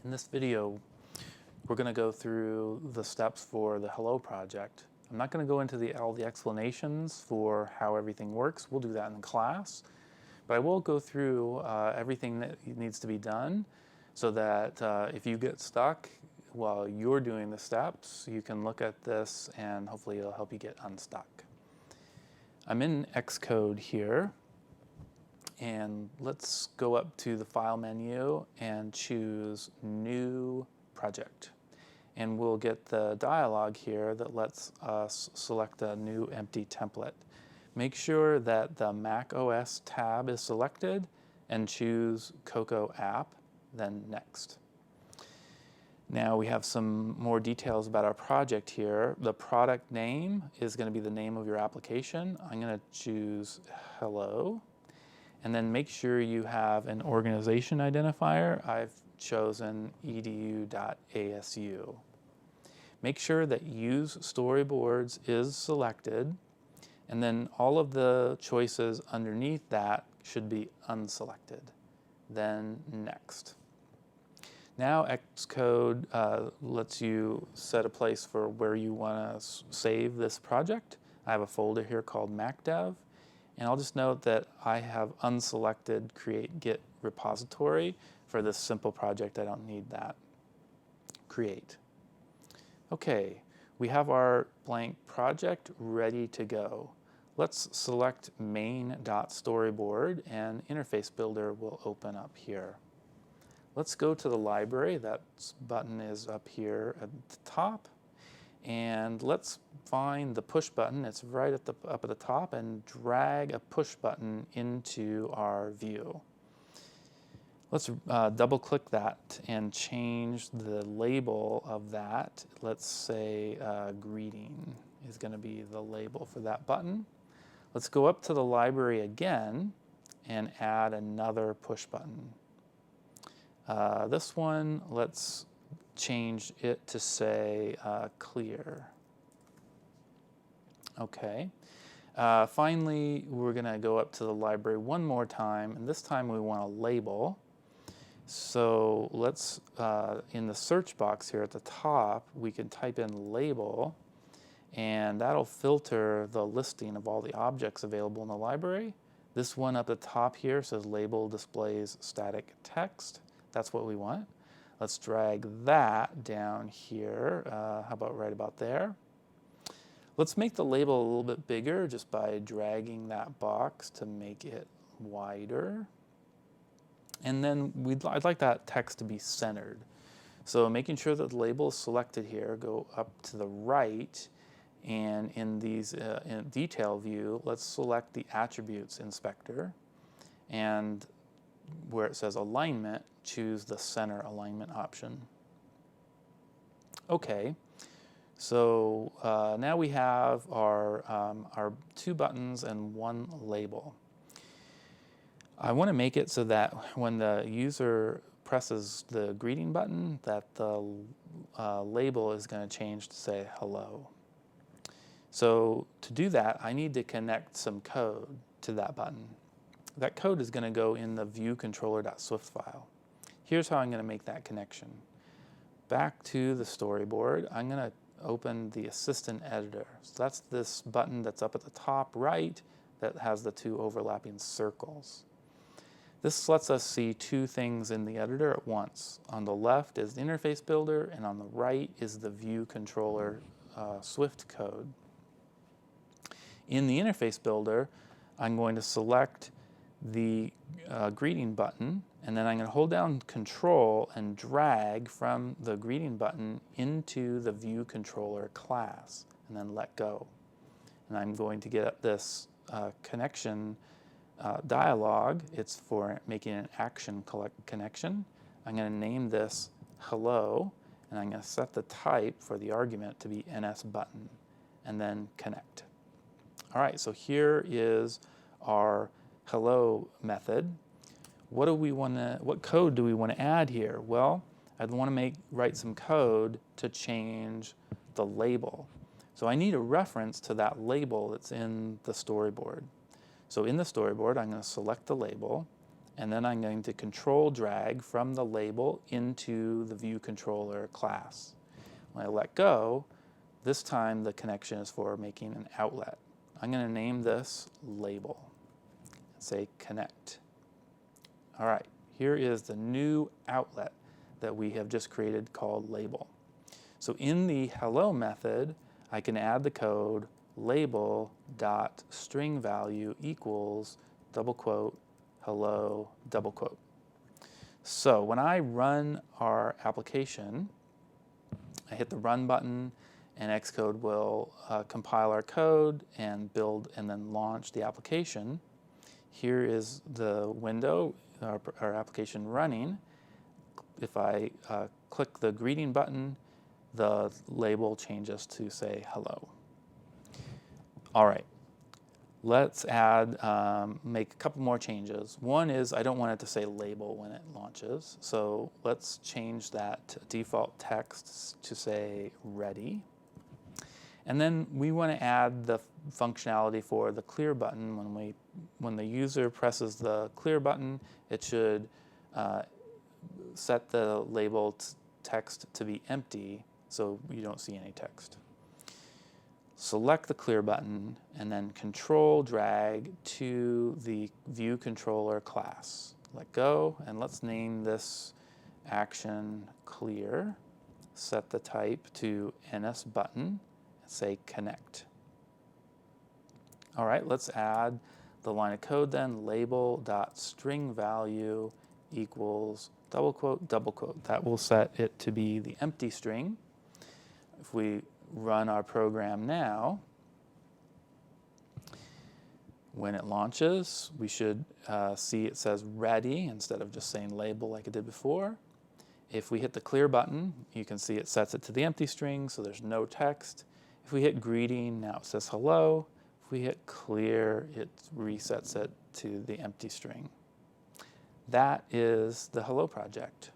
In this video, we're going to go through the steps for the Hello project. I'm not going to go into all the explanations for how everything works. We'll do that in class. But I will go through everything that needs to be done so that if you get stuck while you're doing the steps, you can look at this and hopefully it'll help you get unstuck. I'm in Xcode here. And let's go up to the File menu and choose New Project. And we'll get the dialog here that lets us select a new empty template. Make sure that the Mac OS tab is selected and choose Cocoa App, then Next. Now we have some more details about our project here. The product name is going to be the name of your application. I'm going to choose Hello. And then make sure you have an organization identifier. I've chosen edu.asu. Make sure that Use Storyboards is selected, and then all of the choices underneath that should be unselected. Then Next. Now Xcode lets you set a place for where you want to save this project. I have a folder here called MacDev. And I'll just note that I have unselected Create Git repository for this simple project. I don't need that. Create. Okay, we have our blank project ready to go. Let's select main.storyboard and Interface Builder will open up here. Let's go to the library. That button is up here at the top. And let's find the push button. It's right at up at the top, and drag a push button into our view. Let's double click that and change the label of that. Let's say greeting is going to be the label for that button. Let's go up to the library again and add another push button. This one, let's change it to say clear. Okay. Finally, we're going to go up to the library one more time, and this time we want a label. So let's, in the search box here at the top, we can type in label, and that'll filter the listing of all the objects available in the library. This one up at the top here says label displays static text. That's what we want. Let's drag that down here. How about right about there? Let's make the label a little bit bigger just by dragging that box to make it wider. And then I'd like that text to be centered. So making sure that the label is selected here, go up to the right, and in these in detail view, let's select the attributes inspector, and where it says alignment, choose the center alignment option. Okay, so now we have our two buttons and one label. I want to make it so that when the user presses the greeting button, that the label is going to change to say hello. So to do that, I need to connect some code to that button. That code is going to go in the viewcontroller.swift file. Here's how I'm going to make that connection. Back to the storyboard, I'm going to open the assistant editor. So that's this button that's up at the top right that has the two overlapping circles. This lets us see two things in the editor at once. On the left is the interface builder, and on the right is the view controller Swift code. In the interface builder, I'm going to select the greeting button, and then I'm going to hold down Control and drag from the greeting button into the view controller class, and then let go. And I'm going to get this connection dialog. It's for making an action connection. I'm going to name this hello, and I'm going to set the type for the argument to be NS button, and then connect. All right, so here is our hello method. What code do we want to add here? Well, I'd want to write some code to change the label. So I need a reference to that label that's in the storyboard. So in the storyboard, I'm going to select the label. and then I'm going to control drag from the label into the view controller class. When I let go, this time the connection is for making an outlet. I'm going to name this label. Say connect. All right, here is the new outlet that we have just created called label. So in the hello method, I can add the code label dot string value equals double quote hello double quote. So when I run our application, I hit the run button and Xcode will compile our code and build and then launch the application. Here is the window, our application running. If I click the greeting button, the label changes to say hello. All right, let's add, make a couple more changes. One is I don't want it to say label when it launches, so let's change that default text to say ready. And then we want to add the functionality for the clear button. When the user presses the clear button, it should set the label text to be empty so you don't see any text. Select the clear button and then control drag to the view controller class. Let go and let's name this action clear. Set the type to NS button. Say connect. All right, let's add the line of code then, label dot string value equals double quote double quote. That will set it to be the empty string. If we run our program now, when it launches, we should see it says ready instead of just saying label like it did before. If we hit the clear button, you can see it sets it to the empty string, so there's no text. If we hit greeting, now it says hello. If we hit clear, it resets it to the empty string. That is the Hello project.